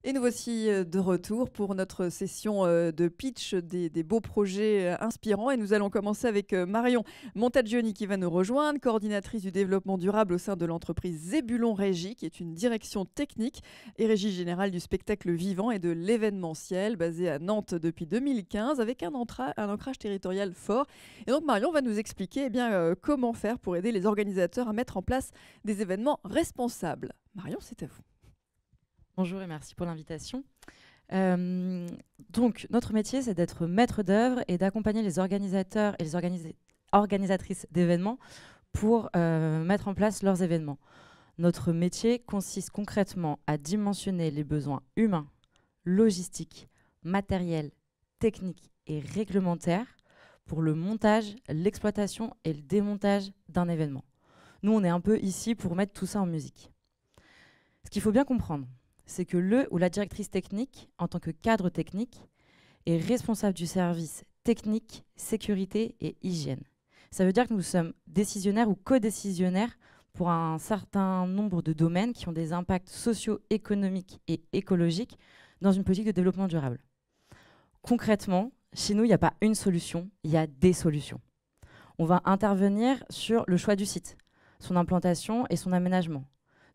Et nous voici de retour pour notre session de pitch des beaux projets inspirants. Et nous allons commencer avec Marion Montagioni qui va nous rejoindre, coordinatrice du développement durable au sein de l'entreprise Zébulon Régie, qui est une direction technique et régie générale du spectacle vivant et de l'événementiel, basée à Nantes depuis 2015, avec un ancrage territorial fort. Et donc Marion va nous expliquer comment faire pour aider les organisateurs à mettre en place des événements responsables. Marion, c'est à vous. Bonjour et merci pour l'invitation. Donc, notre métier, c'est d'être maître d'œuvre et d'accompagner les organisateurs et les organisatrices d'événements pour mettre en place leurs événements. Notre métier consiste concrètement à dimensionner les besoins humains, logistiques, matériels, techniques et réglementaires pour le montage, l'exploitation et le démontage d'un événement. Nous, on est un peu ici pour mettre tout ça en musique. Ce qu'il faut bien comprendre, c'est que le ou la directrice technique, en tant que cadre technique, est responsable du service technique, sécurité et hygiène. Ça veut dire que nous sommes décisionnaires ou codécisionnaires pour un certain nombre de domaines qui ont des impacts socio-économiques et écologiques dans une politique de développement durable. Concrètement, chez nous, il n'y a pas une solution, il y a des solutions. On va intervenir sur le choix du site, son implantation et son aménagement.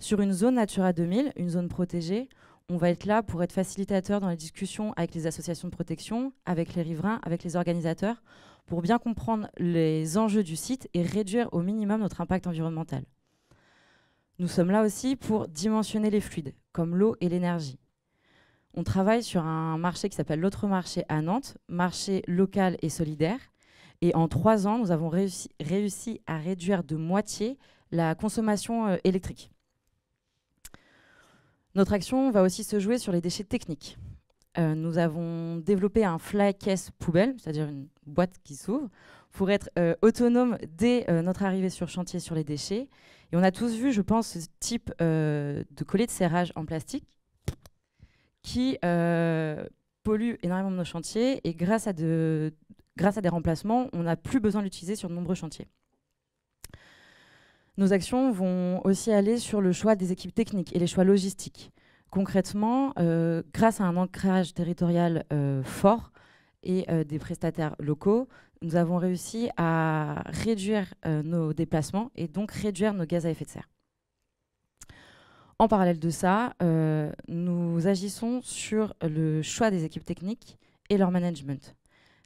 Sur une zone Natura 2000, une zone protégée, on va être là pour être facilitateur dans les discussions avec les associations de protection, avec les riverains, avec les organisateurs, pour bien comprendre les enjeux du site et réduire au minimum notre impact environnemental. Nous sommes là aussi pour dimensionner les fluides, comme l'eau et l'énergie. On travaille sur un marché qui s'appelle l'Autre Marché à Nantes, marché local et solidaire. Et en 3 ans, nous avons réussi à réduire de moitié la consommation électrique. Notre action va aussi se jouer sur les déchets techniques. Nous avons développé un fly case poubelle, c'est-à-dire une boîte qui s'ouvre, pour être autonome dès notre arrivée sur chantier sur les déchets. Et on a tous vu, je pense, ce type de collier de serrage en plastique qui pollue énormément de nos chantiers. Et grâce à des remplacements, on n'a plus besoin de l'utiliser sur de nombreux chantiers. Nos actions vont aussi aller sur le choix des équipes techniques et les choix logistiques. Concrètement, grâce à un ancrage territorial fort et des prestataires locaux, nous avons réussi à réduire nos déplacements et donc réduire nos gaz à effet de serre. En parallèle de ça, nous agissons sur le choix des équipes techniques et leur management.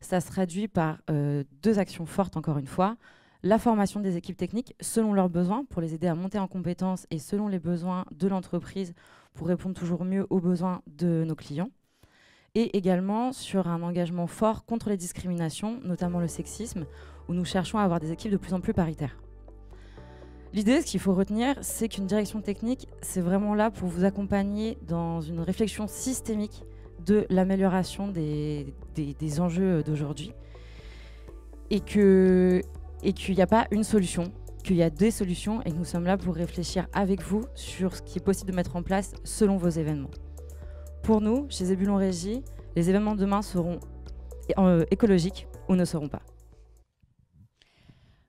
Ça se traduit par 2 actions fortes, encore une fois. La formation des équipes techniques selon leurs besoins pour les aider à monter en compétences et selon les besoins de l'entreprise pour répondre toujours mieux aux besoins de nos clients. Et également sur un engagement fort contre les discriminations, notamment le sexisme, où nous cherchons à avoir des équipes de plus en plus paritaires. L'idée, ce qu'il faut retenir, c'est qu'une direction technique, c'est vraiment là pour vous accompagner dans une réflexion systémique de l'amélioration des enjeux d'aujourd'hui. Et qu'il n'y a pas une solution, qu'il y a des solutions et que nous sommes là pour réfléchir avec vous sur ce qui est possible de mettre en place selon vos événements. Pour nous, chez Zébulon Régie, les événements de demain seront écologiques ou ne seront pas.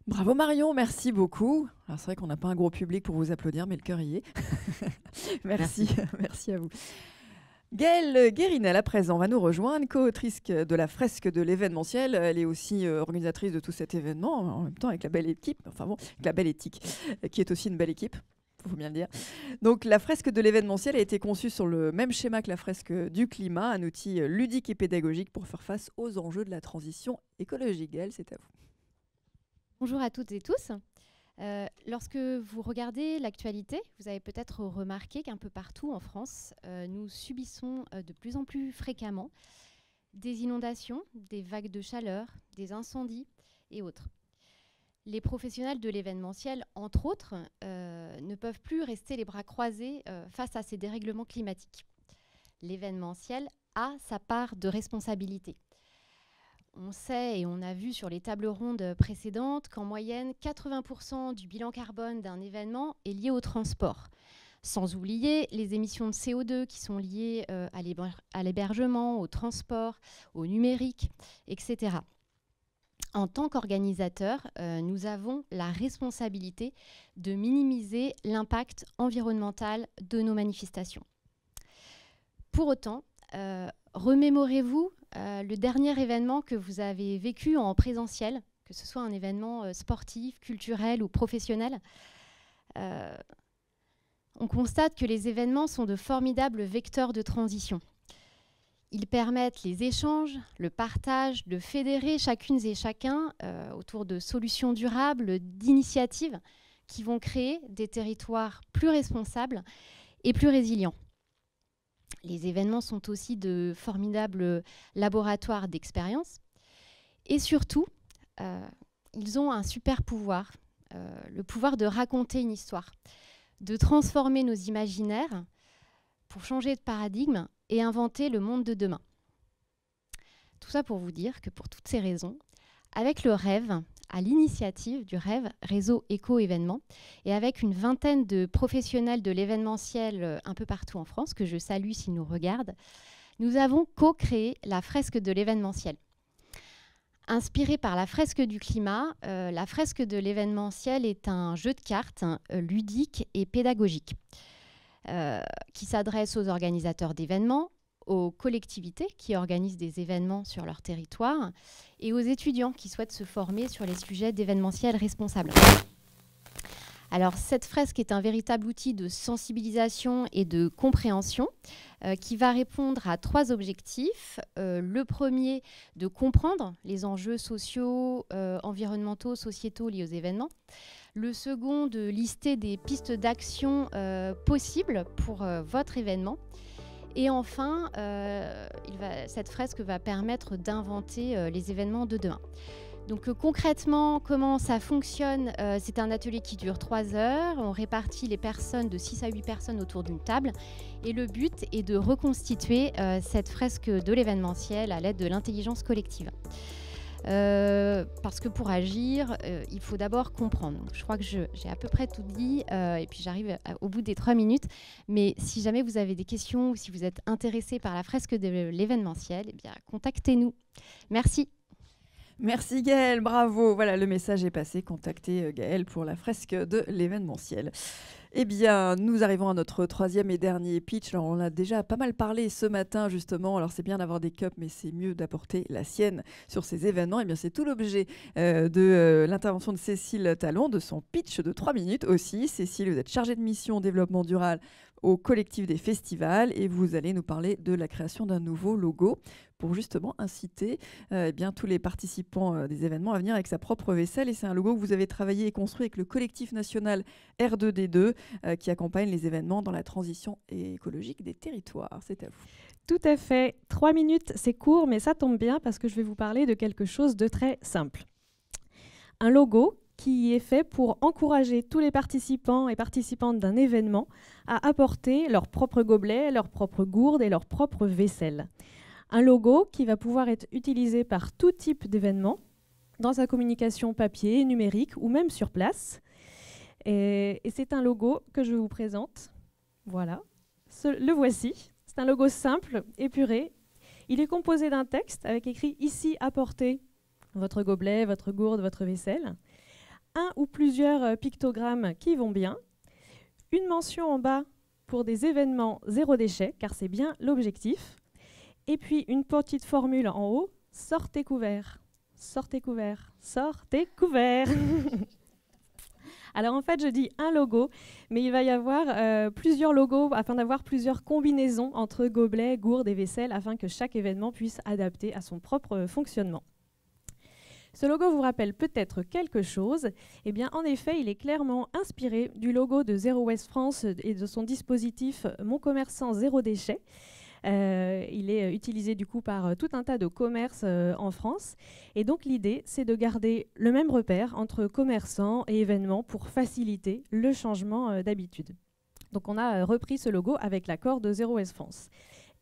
Bravo Marion, merci beaucoup. Alors c'est vrai qu'on n'a pas un gros public pour vous applaudir, mais le cœur y est. Merci, merci à vous. Gaëlle Guérinel, à présent, va nous rejoindre, co-autrice de la fresque de l'événementiel. Elle est aussi organisatrice de tout cet événement, en même temps avec la belle équipe, enfin bon, avec la belle éthique, qui est aussi une belle équipe, il faut bien le dire. Donc la fresque de l'événementiel a été conçue sur le même schéma que la fresque du climat, un outil ludique et pédagogique pour faire face aux enjeux de la transition écologique. Gaëlle, c'est à vous. Bonjour à toutes et tous. Lorsque vous regardez l'actualité, vous avez peut-être remarqué qu'un peu partout en France, nous subissons de plus en plus fréquemment des inondations, des vagues de chaleur, des incendies et autres. Les professionnels de l'événementiel, entre autres, ne peuvent plus rester les bras croisés face à ces dérèglements climatiques. L'événementiel a sa part de responsabilité. On sait et on a vu sur les tables rondes précédentes qu'en moyenne, 80% du bilan carbone d'un événement est lié au transport. Sans oublier les émissions de CO2 qui sont liées à l'hébergement, au transport, au numérique, etc. En tant qu'organisateur, nous avons la responsabilité de minimiser l'impact environnemental de nos manifestations. Pour autant, remémorez-vous le dernier événement que vous avez vécu en présentiel, que ce soit un événement sportif, culturel ou professionnel. On constate que les événements sont de formidables vecteurs de transition. Ils permettent les échanges, le partage, de fédérer chacune et chacun autour de solutions durables, d'initiatives qui vont créer des territoires plus responsables et plus résilients. Les événements sont aussi de formidables laboratoires d'expérience. Et surtout, ils ont un super pouvoir, le pouvoir de raconter une histoire, de transformer nos imaginaires pour changer de paradigme et inventer le monde de demain. Tout ça pour vous dire que pour toutes ces raisons, avec le rêve, à l'initiative du rêve Réseau Éco-Événements, et avec une vingtaine de professionnels de l'événementiel un peu partout en France, que je salue s'ils nous regardent, nous avons co-créé la fresque de l'événementiel. Inspirée par la fresque du climat, la fresque de l'événementiel est un jeu de cartes ludique et pédagogique qui s'adresse aux organisateurs d'événements, aux collectivités qui organisent des événements sur leur territoire et aux étudiants qui souhaitent se former sur les sujets d'événementiel responsable. Alors, cette fresque est un véritable outil de sensibilisation et de compréhension qui va répondre à 3 objectifs. Le premier, de comprendre les enjeux sociaux, environnementaux, sociétaux liés aux événements. Le second, de lister des pistes d'action possibles pour votre événement. Et enfin, cette fresque va permettre d'inventer les événements de demain. Donc concrètement, comment ça fonctionne? C'est un atelier qui dure 3 heures. On répartit les personnes de 6 à 8 personnes autour d'une table. Et le but est de reconstituer cette fresque de l'événementiel à l'aide de l'intelligence collective. Parce que pour agir, il faut d'abord comprendre. Donc, je crois que j'ai à peu près tout dit et puis j'arrive au bout des 3 minutes. Mais si jamais vous avez des questions ou si vous êtes intéressé par la fresque de l'événementiel, eh bien, contactez-nous. Merci. Merci Gaëlle, bravo. Voilà, le message est passé. Contactez Gaëlle pour la fresque de l'événementiel. Eh bien, nous arrivons à notre 3e et dernier pitch. Alors, on a déjà pas mal parlé ce matin, justement. Alors, c'est bien d'avoir des cups, mais c'est mieux d'apporter la sienne sur ces événements. Eh bien, c'est tout l'objet de l'intervention de Cécile Talon, de son pitch de 3 minutes aussi. Cécile, vous êtes chargée de mission développement durable au collectif des festivals et vous allez nous parler de la création d'un nouveau logo pour justement inciter bien, tous les participants des événements à venir avec sa propre vaisselle. Et c'est un logo que vous avez travaillé et construit avec le collectif national R2D2 qui accompagne les événements dans la transition écologique des territoires. C'est à vous. Tout à fait. 3 minutes, c'est court, mais ça tombe bien parce que je vais vous parler de quelque chose de très simple. Un logo qui est fait pour encourager tous les participants et participantes d'un événement à apporter leur propre gobelet, leur propre gourde et leur propre vaisselle. Un logo qui va pouvoir être utilisé par tout type d'événement, dans sa communication papier, numérique ou même sur place. Et c'est un logo que je vous présente. Voilà, le voici. C'est un logo simple, épuré. Il est composé d'un texte avec écrit « Ici, apportez votre gobelet, votre gourde, votre vaisselle ». Un ou plusieurs pictogrammes qui vont bien. Une mention en bas pour des événements zéro déchet, car c'est bien l'objectif. Et puis une petite formule en haut, « Sortez couverts, sortez couverts, sortez couverts ». Alors en fait, je dis un logo, mais il va y avoir plusieurs logos afin d'avoir plusieurs combinaisons entre gobelets, gourdes et vaisselle afin que chaque événement puisse adapter à son propre fonctionnement. Ce logo vous rappelle peut-être quelque chose. Eh bien, en effet, il est clairement inspiré du logo de Zero Waste France et de son dispositif Mon commerçant zéro déchet. Il est utilisé du coup par tout un tas de commerces en France. Et donc l'idée, c'est de garder le même repère entre commerçants et événements pour faciliter le changement d'habitude. Donc on a repris ce logo avec l'accord de Zero Waste France.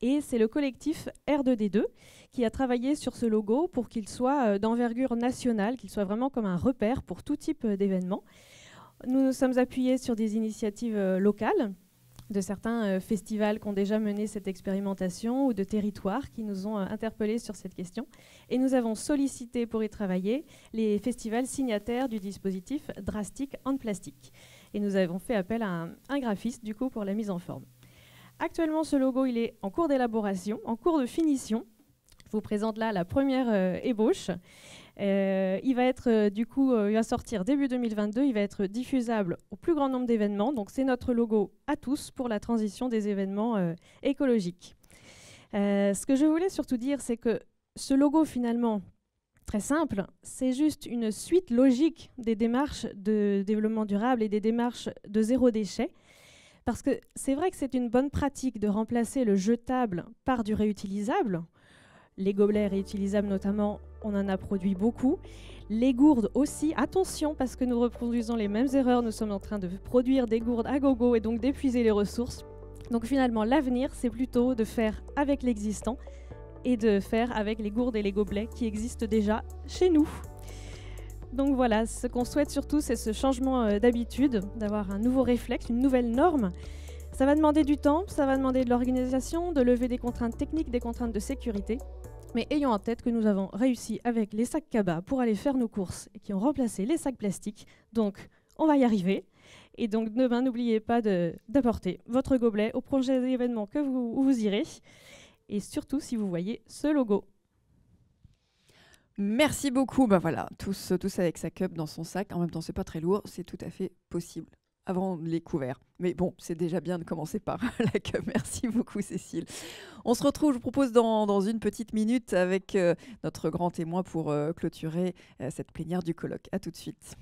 Et c'est le collectif R2D2 qui a travaillé sur ce logo pour qu'il soit d'envergure nationale, qu'il soit vraiment comme un repère pour tout type d'événement. Nous nous sommes appuyés sur des initiatives locales de certains festivals qui ont déjà mené cette expérimentation ou de territoires qui nous ont interpellés sur cette question. Et nous avons sollicité pour y travailler les festivals signataires du dispositif Drastic en plastique. Et nous avons fait appel à un graphiste du coup pour la mise en forme. actuellement, ce logo, il est en cours d'élaboration, en cours de finition. Je vous présente là la première ébauche. Il va être, il va sortir début 2022. Il va être diffusable au plus grand nombre d'événements. Donc, c'est notre logo à tous pour la transition des événements écologiques. Ce que je voulais surtout dire, c'est que ce logo, finalement, très simple, c'est juste une suite logique des démarches de développement durable et des démarches de zéro déchet. Parce que c'est vrai que c'est une bonne pratique de remplacer le jetable par du réutilisable. Les gobelets réutilisables notamment, on en a produit beaucoup. Les gourdes aussi, attention parce que nous reproduisons les mêmes erreurs, nous sommes en train de produire des gourdes à gogo et donc d'épuiser les ressources. Donc finalement, l'avenir, c'est plutôt de faire avec l'existant et de faire avec les gourdes et les gobelets qui existent déjà chez nous. Donc voilà, ce qu'on souhaite surtout, c'est ce changement d'habitude, d'avoir un nouveau réflexe, une nouvelle norme. Ça va demander du temps, ça va demander de l'organisation, de lever des contraintes techniques, des contraintes de sécurité. Mais ayons en tête que nous avons réussi avec les sacs Kaba pour aller faire nos courses et qui ont remplacé les sacs plastiques. Donc, on va y arriver. Et donc, demain, n'oubliez pas d'apporter votre gobelet au prochain événement où vous irez. Et surtout, si vous voyez ce logo. Merci beaucoup. Bah voilà, tous avec sa cup dans son sac. En même temps, c'est pas très lourd, c'est tout à fait possible. Avant les couverts. Mais bon, c'est déjà bien de commencer par la cup. Merci beaucoup, Cécile. On se retrouve, je vous propose, dans une petite minute avec notre grand témoin pour clôturer cette plénière du colloque. À tout de suite.